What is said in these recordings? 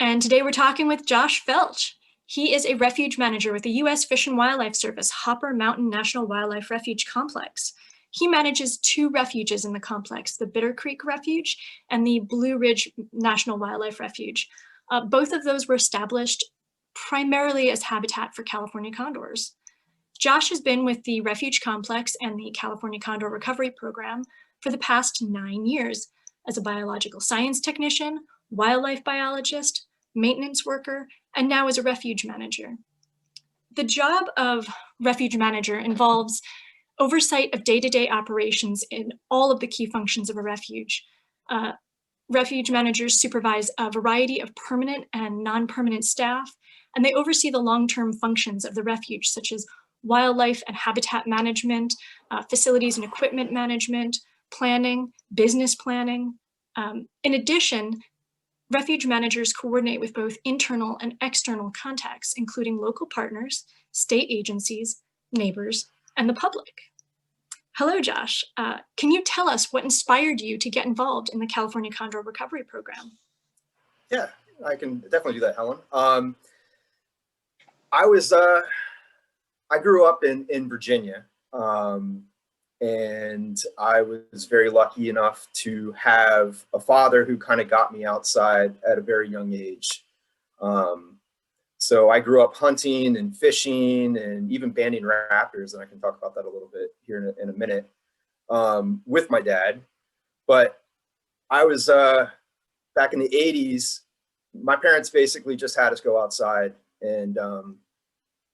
And today we're talking with Josh Felch. He is a refuge manager with the U.S. Fish and Wildlife Service Hopper Mountain National Wildlife Refuge Complex. He manages two refuges in the complex, the Bitter Creek Refuge and the Blue Ridge National Wildlife Refuge. Both of those were established primarily as habitat for California condors. Josh has been with the Refuge Complex and the California Condor Recovery Program for the past 9 years as a biological science technician, wildlife biologist, maintenance worker, and now as a refuge manager. The job of refuge manager involves oversight of day-to-day operations in all of the key functions of a refuge. Refuge managers supervise a variety of permanent and non-permanent staff, and they oversee the long-term functions of the refuge, such as wildlife and habitat management, facilities and equipment management, planning, business planning. In addition, refuge managers coordinate with both internal and external contacts, including local partners, state agencies, neighbors, and the public. Hello, Josh. Can you tell us what inspired you to get involved in the California Condor Recovery Program? Yeah, I can definitely do that, Helen. I grew up in Virginia, and I was very lucky enough to have a father who kind of got me outside at a very young age. So I grew up hunting and fishing and even banding raptors, and I can talk about that a little bit here in a minute, with my dad. But I was back in the 80s, my parents basically just had us go outside and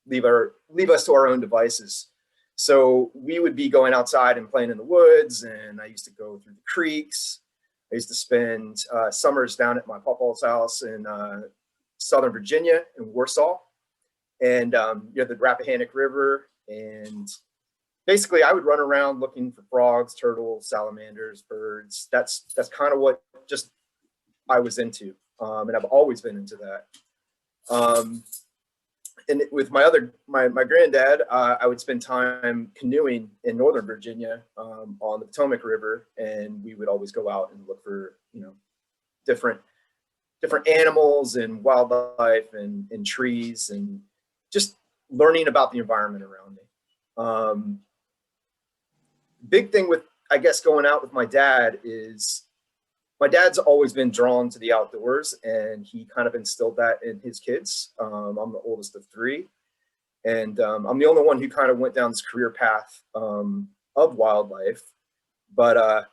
leave us to our own devices. So we would be going outside and playing in the woods, and I used to go through the creeks. I used to spend summers down at my papa's house in Southern Virginia in Warsaw, and the Rappahannock River. And basically I would run around looking for frogs, turtles, salamanders, birds. That's kind of what just I was into, and I've always been into that. And with my granddad, I would spend time canoeing in Northern Virginia on the Potomac River, and we would always go out and look for different animals and wildlife and trees, and just learning about the environment around me. Big thing with, I guess, going out with my dad is my dad's always been drawn to the outdoors, and he kind of instilled that in his kids. I'm the oldest of three, and I'm the only one who kind of went down this career path of wildlife. But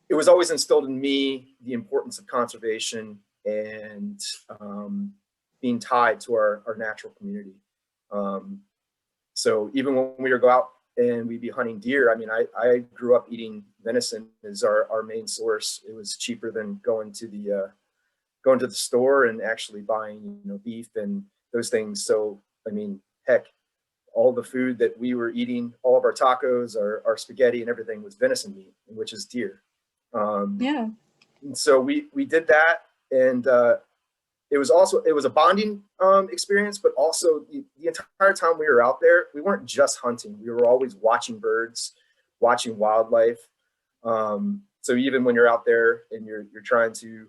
it was always instilled in me the importance of conservation and being tied to our natural community. So even when we would go out and we'd be hunting deer, I mean, I grew up eating venison as our main source. It was cheaper than going to the store and actually buying beef and those things. So I mean, heck, all the food that we were eating, all of our tacos, our spaghetti and everything was venison meat, which is deer. Yeah. And so we did that, and it was a bonding experience, but also the entire time we were out there, we weren't just hunting. We were always watching birds, watching wildlife. So even when you're out there and you're trying to,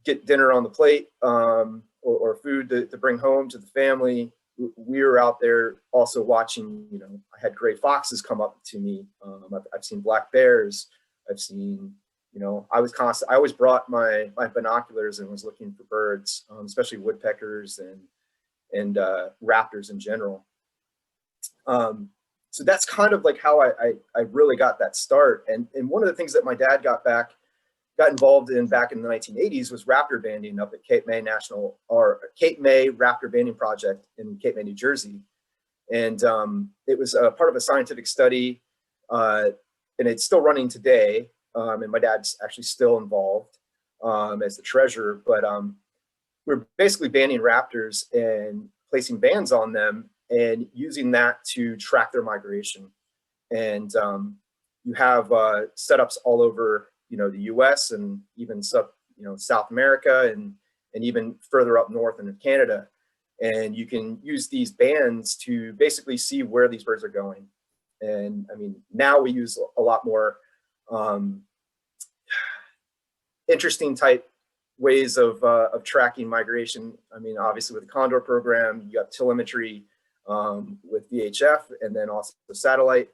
get dinner on the plate, or food to bring home to the family, we were out there also watching. I had gray foxes come up to me. I've seen black bears. I've seen, I always brought my binoculars and was looking for birds, especially woodpeckers and raptors in general. So that's kind of like how I really got that start. And one of the things that my dad got involved in back in the 1980s was raptor banding up at Cape May Raptor Banding Project in Cape May, New Jersey. And it was a part of a scientific study, and it's still running today. And my dad's actually still involved as the treasurer, but we're basically banding raptors and placing bands on them and using that to track their migration. And you have setups all over, the U.S. and even South America and even further up north into Canada. And you can use these bands to basically see where these birds are going. And I mean, now we use a lot more interesting type ways of tracking migration. I mean, obviously with the Condor program, you got telemetry with VHF, and then also the satellite,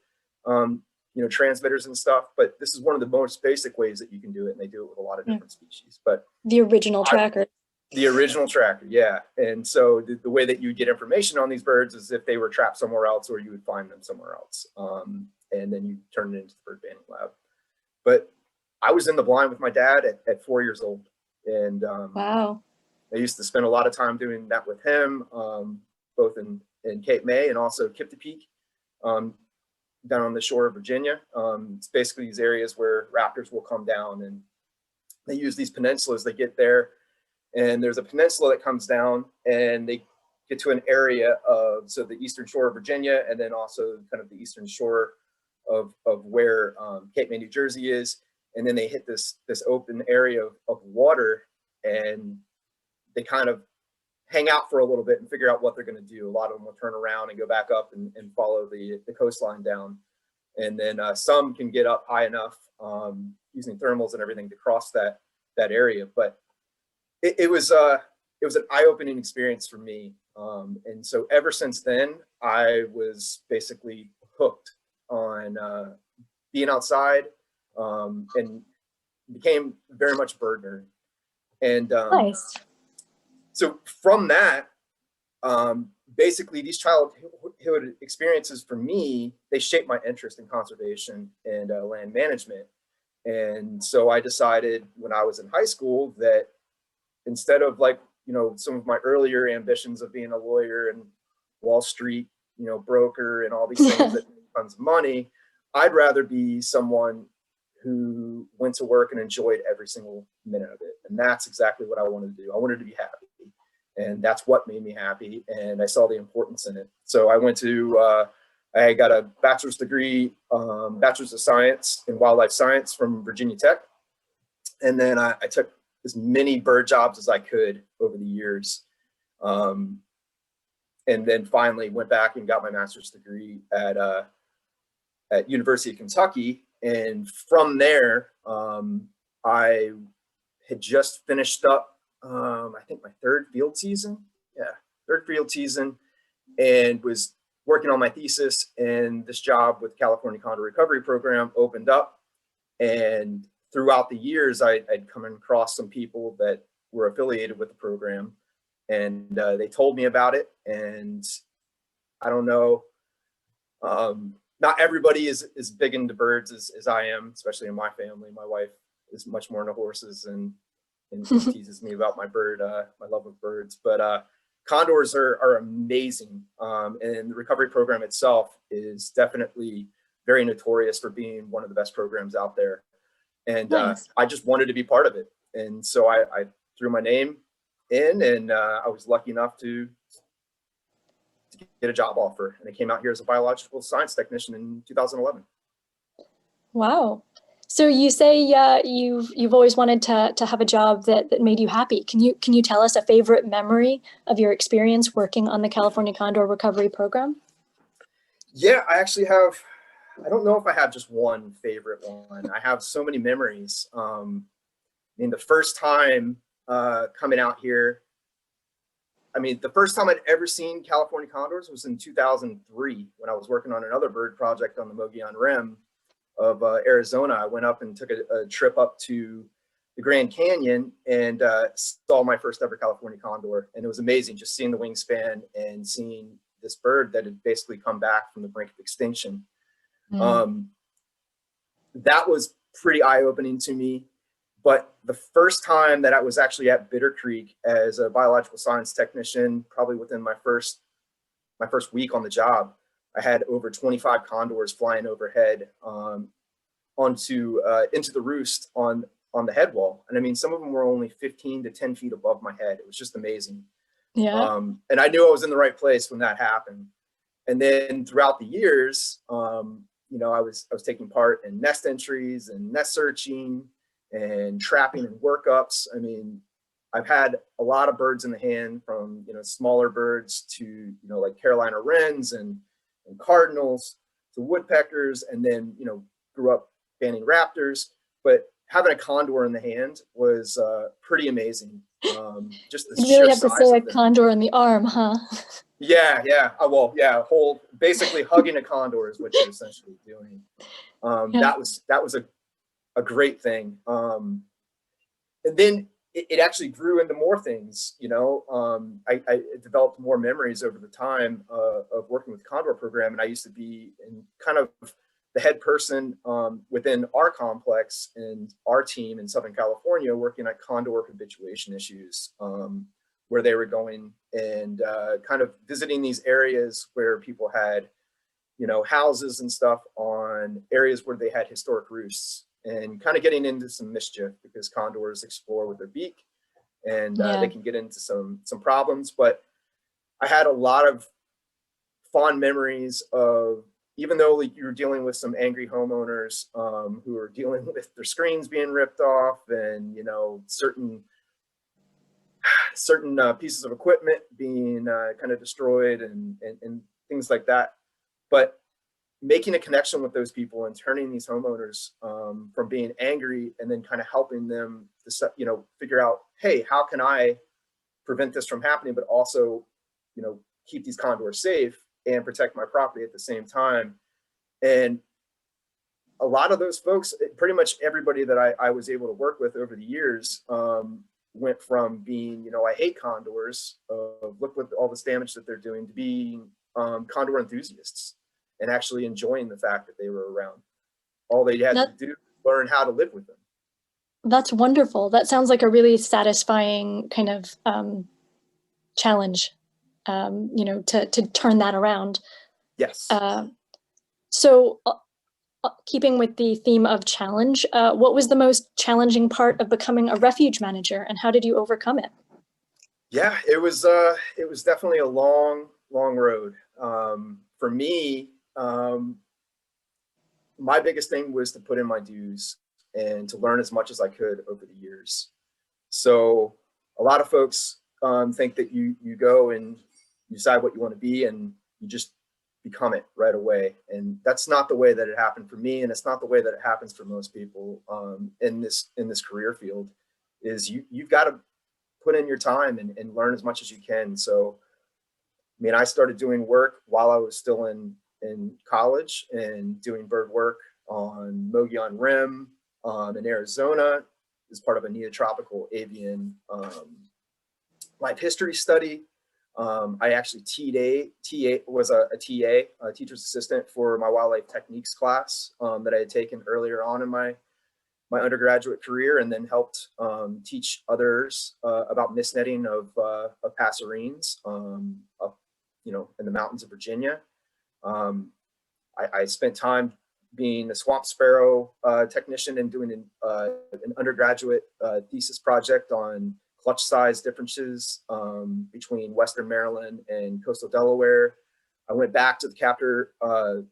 transmitters and stuff. But this is one of the most basic ways that you can do it, and they do it with a lot of different species. But the original tracker. The original tracker, yeah. And so the way that you get information on these birds is if they were trapped somewhere else, or you would find them somewhere else, and then you turn it into the bird banding lab. But I was in the blind with my dad at 4 years old, and wow. I used to spend a lot of time doing that with him, both in Cape May and also Kipta Peak, down on the shore of Virginia. It's basically these areas where raptors will come down, and they use these peninsulas. They get there, and there's a peninsula that comes down, and they get to an area of, so the eastern shore of Virginia, and then also kind of the eastern shore of where Cape May, New Jersey is. And then they hit this open area of water, and they kind of hang out for a little bit and figure out what they're going to do. A lot of them will turn around and go back up and follow the coastline down. And then some can get up high enough using thermals and everything to cross that area. But it was an eye-opening experience for me. And so ever since then, I was basically hooked on being outside, and became very much a bird nerd. And nice. So from that, basically these childhood experiences for me, they shaped my interest in conservation and land management. And so I decided when I was in high school that instead of some of my earlier ambitions of being a lawyer and Wall Street, broker and all these things that make tons of money, I'd rather be someone who went to work and enjoyed every single minute of it. And that's exactly what I wanted to do. I wanted to be happy. And that's what made me happy. And I saw the importance in it. So I went to, I got a bachelor's degree, bachelor's of science in wildlife science from Virginia Tech. And then I took as many bird jobs as I could over the years. And then finally went back and got my master's degree at University of Kentucky. And from there, I had just finished up, I think my third field season, and was working on my thesis, and this job with California Condor Recovery Program opened up. And throughout the years, I'd come across some people that were affiliated with the program, and they told me about it. And I don't know, not everybody is big into birds as I am, especially in my family. My wife is much more into horses and teases me about my love of birds. But condors are amazing. And the recovery program itself is definitely very notorious for being one of the best programs out there. And nice. I just wanted to be part of it. And so I threw my name in, and I was lucky enough to get a job offer, and I came out here as a biological science technician in 2011. Wow. So you say you've always wanted to have a job that made you happy. Can you tell us a favorite memory of your experience working on the California Condor Recovery Program? Yeah, I actually have. I don't know if I have just one favorite one. I have so many memories. I mean, the first time coming out here, the first time I'd ever seen California condors was in 2003 when I was working on another bird project on the Mogollon Rim of Arizona. I went up and took a trip up to the Grand Canyon and saw my first ever California condor. And it was amazing just seeing the wingspan and seeing this bird that had basically come back from the brink of extinction. That was pretty eye-opening to me. But the first time that I was actually at Bitter Creek as a biological science technician, probably within my first week on the job, I had over 25 condors flying overhead into the roost on the head wall. And I mean, some of them were only 15 to 10 feet above my head. It was just amazing. Yeah. And I knew I was in the right place when that happened. And then throughout the years, I was taking part in nest entries and nest searching and trapping and workups. I mean, I've had a lot of birds in the hand, from smaller birds to like Carolina wrens and cardinals to woodpeckers, and then grew up banding raptors. But having a condor in the hand was pretty amazing. Just the You sheer really have to size say a of them. condor in the arm, huh? Yeah, yeah. Well, yeah, basically hugging a condor is what you're essentially doing. Yeah. That was a great thing. And then it actually grew into more things, you know. I developed more memories over the time of working with Condor program, and I used to be in kind of the head person within our complex and our team in Southern California, working at condor habituation issues, where they were going and kind of visiting these areas where people had, you know, houses and stuff on areas where they had historic roosts, and kind of getting into some mischief because condors explore with their beak, and they Yeah. can get into some problems. But I had a lot of fond memories of, even though like you're dealing with some angry homeowners who are dealing with their screens being ripped off, and you know, certain pieces of equipment being kind of destroyed, and things like that. But making a connection with those people and turning these homeowners from being angry, and then kind of helping them to, you know, figure out, hey, how can I prevent this from happening, but also, you know, keep these condors safe and protect my property at the same time. And a lot of those folks, pretty much everybody that I was able to work with over the years, went from being, you know, I hate condors, look what all this damage that they're doing, to being condor enthusiasts and actually enjoying the fact that they were around. All they had to do was learn how to live with them. That's wonderful. That sounds like a really satisfying kind of challenge, you know, to turn that around. Yes. So keeping with the theme of challenge, what was the most challenging part of becoming a refuge manager, and how did you overcome it? Yeah, it was definitely a long road. For me, my biggest thing was to put in my dues and to learn as much as I could over the years. So a lot of folks think that you go and you decide what you want to be and you just become it right away. And that's not the way that it happened for me, and it's not the way that it happens for most people in this career field. Is you've got to put in your time and learn as much as you can. So I mean, I started doing work while I was still in college, and doing bird work on Mogollon Rim in Arizona as part of a neotropical avian life history study. I actually was a TA, a teacher's assistant, for my wildlife techniques class that I had taken earlier on in my undergraduate career, and then helped teach others about mist netting of passerines up, you know, in the mountains of Virginia. I spent time being a swamp sparrow technician and doing an undergraduate thesis project on clutch size differences between Western Maryland and coastal Delaware. I went back to the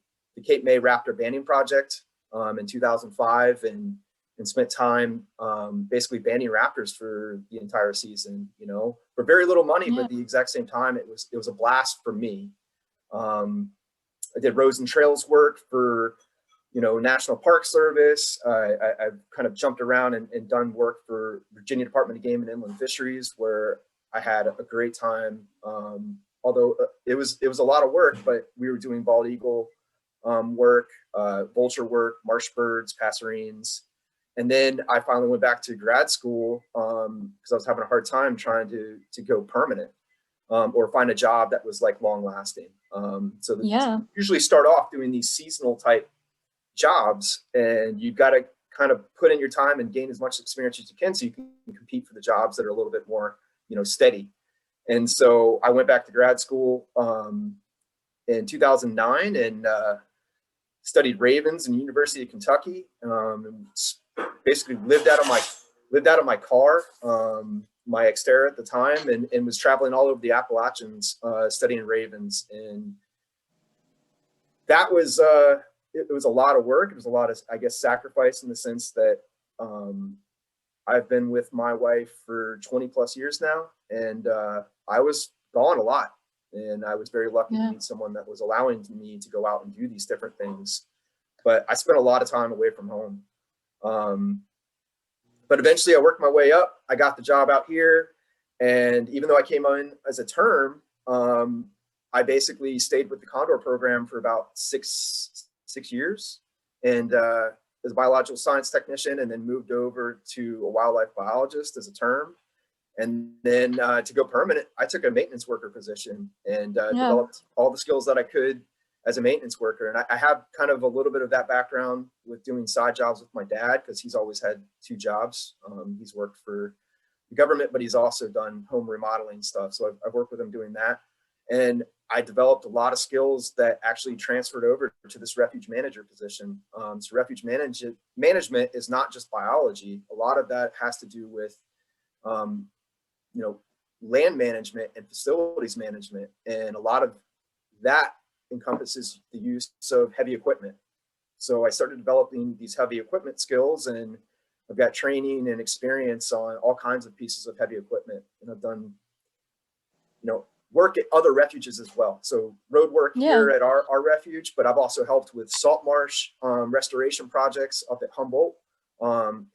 Cape May Raptor Banding Project in 2005, and spent time basically banding raptors for the entire season, you know, for very little money, but at the exact same time, it was a blast for me. I did roads and trails work for, you know, National Park Service. I've kind of jumped around and done work for Virginia Department of Game and Inland Fisheries, where I had a great time. Although it was a lot of work, but we were doing bald eagle work, vulture work, marsh birds, passerines. And then I finally went back to grad school because I was having a hard time trying to go permanent or find a job that was like long lasting. So usually start off doing these seasonal type jobs, and you've got to kind of put in your time and gain as much experience as you can, so you can compete for the jobs that are a little bit more, you know, steady. And so I went back to grad school in 2009 and studied ravens in the University of Kentucky. And basically lived out of my car, my Xterra at the time, and was traveling all over the Appalachians studying ravens. And that was it was a lot of work. It was a lot of, I guess, sacrifice, in the sense that I've been with my wife for 20 plus years now, and I was gone a lot. And I was very lucky to meet someone that was allowing me to go out and do these different things. But I spent a lot of time away from home. But eventually I worked my way up. I got the job out here. And even though I came in as a term, I basically stayed with the Condor program for about six years, and as a biological science technician, and then moved over to a wildlife biologist as a term. And then to go permanent, I took a maintenance worker position and developed all the skills that I could as a maintenance worker. And I have kind of a little bit of that background with doing side jobs with my dad, because he's always had two jobs. He's worked for the government, but he's also done home remodeling stuff. So I've worked with him doing that. And I developed a lot of skills that actually transferred over to this refuge manager position. So refuge management is not just biology. A lot of that has to do with, land management and facilities management. And a lot of that encompasses the use of heavy equipment. So I started developing these heavy equipment skills, and I've got training and experience on all kinds of pieces of heavy equipment. And I've done, work at other refuges as well. So road work here at our refuge, but I've also helped with salt marsh restoration projects up at Humboldt,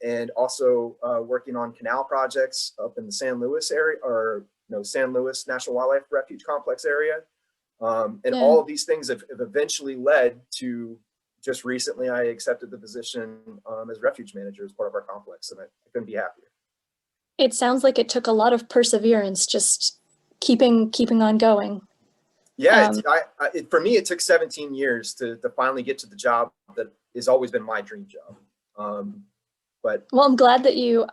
and also working on canal projects up in the San Luis area, or San Luis National Wildlife Refuge Complex area. And all of these things have eventually led to, just recently I accepted the position as refuge manager as part of our complex, and I couldn't be happier. It sounds like it took a lot of perseverance, just keeping on going. Yeah, for me, it took 17 years to finally get to the job that has always been my dream job. But well, I'm glad that you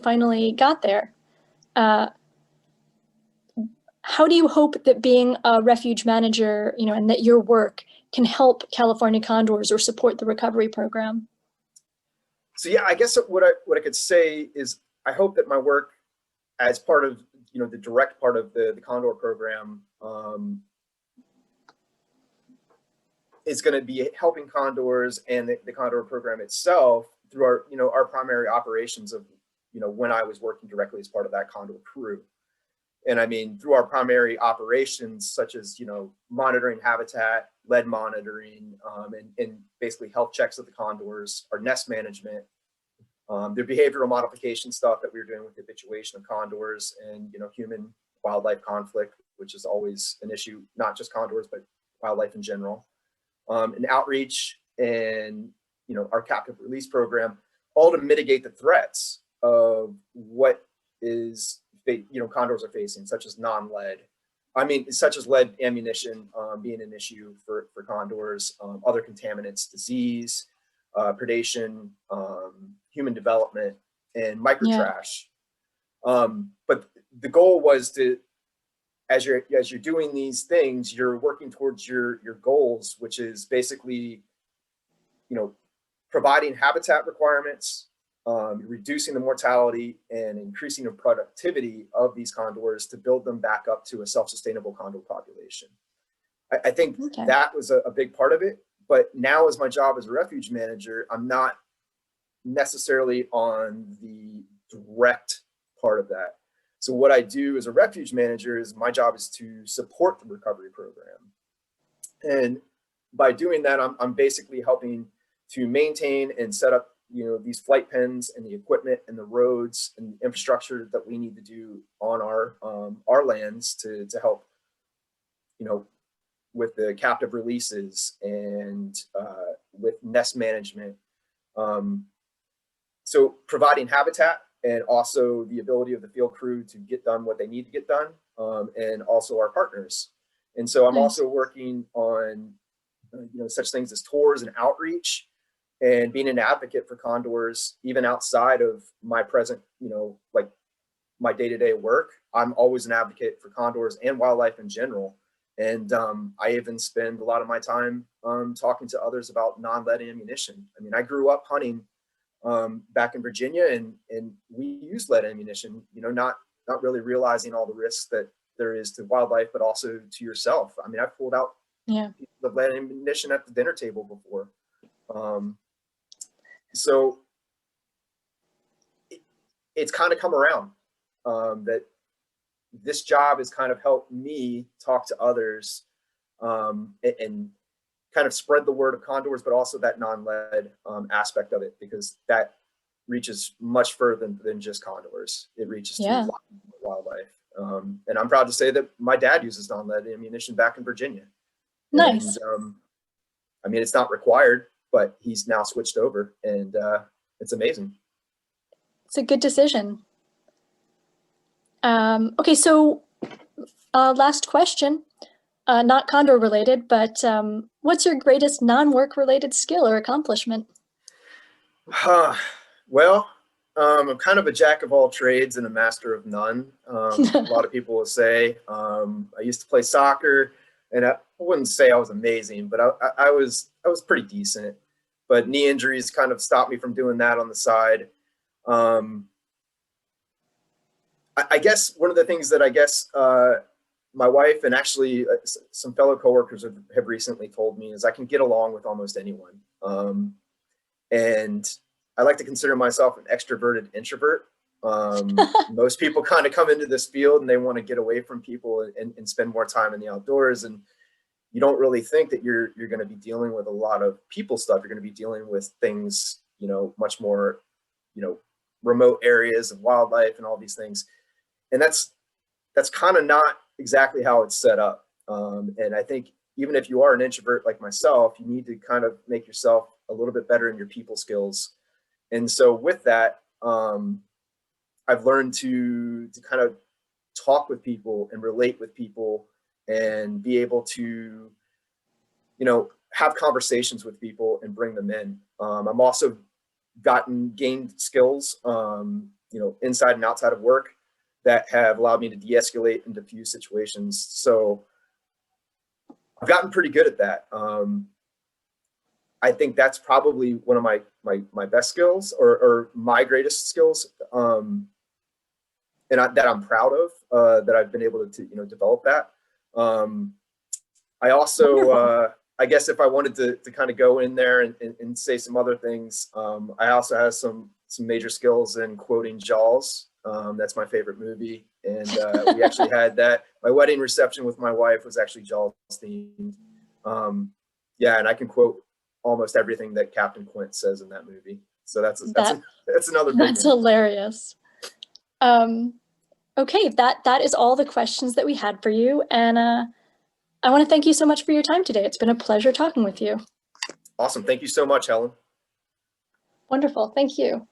finally got there. How do you hope that being a refuge manager, and that your work can help California Condors or support the recovery program? So yeah, I guess what I could say is I hope that my work as part of the direct part of the Condor program is going to be helping Condors and the Condor program itself through our primary operations of when I was working directly as part of that Condor crew. And I mean, through our primary operations, such as, monitoring habitat, lead monitoring, and basically health checks of the condors, our nest management, the behavioral modification stuff that we were doing with the habituation of condors, and, human wildlife conflict, which is always an issue, not just condors, but wildlife in general, and outreach, and, our captive release program, all to mitigate the threats of what is condors are facing, such as such as lead ammunition being an issue for condors, other contaminants, disease, predation, human development, and microtrash. But the goal was to, as you're doing these things, you're working towards your goals, which is basically, providing habitat requirements, reducing the mortality and increasing the productivity of these condors to build them back up to a self-sustainable condor population. I think that was a big part of it. But now, as my job as a refuge manager, I'm not necessarily on the direct part of that. So what I do as a refuge manager is my job is to support the recovery program. And by doing that, I'm basically helping to maintain and set up these flight pens and the equipment and the roads and the infrastructure that we need to do on our lands to help, with the captive releases and with nest management. So providing habitat, and also the ability of the field crew to get done what they need to get done, and also our partners. And so I'm also working on such things as tours and outreach, and being an advocate for condors, even outside of my present, like my day-to-day work. I'm always an advocate for condors and wildlife in general. And I even spend a lot of my time talking to others about non-lead ammunition. I mean, I grew up hunting back in Virginia, and we use lead ammunition, not really realizing all the risks that there is to wildlife, but also to yourself. I mean, I've pulled out the lead ammunition at the dinner table before. So it's kind of come around that this job has kind of helped me talk to others and kind of spread the word of condors, but also that non-lead aspect of it, because that reaches much further than just condors. It reaches to Yeah. wildlife. And I'm proud to say that my dad uses non-lead ammunition back in Virginia. Nice. And I mean, it's not required, but he's now switched over, and it's amazing. It's a good decision. Okay, so last question, not Condor related, but what's your greatest non-work related skill or accomplishment? Well, I'm kind of a jack of all trades and a master of none. A lot of people will say I used to play soccer, and I wouldn't say I was amazing, but I was pretty decent. But knee injuries kind of stopped me from doing that on the side. I guess one of the things that I guess my wife and actually some fellow coworkers have recently told me is I can get along with almost anyone. And I like to consider myself an extroverted introvert. Most people kind of come into this field and they want to get away from people and spend more time in the outdoors. And you don't really think that you're going to be dealing with a lot of people stuff. You're going to be dealing with things, you know, much more, you know, remote areas of wildlife and all these things. And that's kind of not exactly how it's set up. And I think even if you are an introvert like myself, you need to kind of make yourself a little bit better in your people skills. And so with that, I've learned to kind of talk with people and relate with people and be able to, you know, have conversations with people and bring them in. I'm also gained skills, you know, inside and outside of work that have allowed me to de-escalate and diffuse situations. So I've gotten pretty good at that. I think that's probably one of my best skills or my greatest skills, and that I'm proud of, that I've been able to you know, develop that. I also, I guess if I wanted to kind of go in there and say some other things, I also have some major skills in quoting Jaws. That's my favorite movie. And we actually had that. My wedding reception with my wife was actually Jaws themed. Yeah, and I can quote almost everything that Captain Quint says in that movie. So that's another big That's one. hilarious. Okay, that is all the questions that we had for you. And I want to thank you so much for your time today. It's been a pleasure talking with you. Awesome. Thank you so much, Helen. Wonderful. Thank you.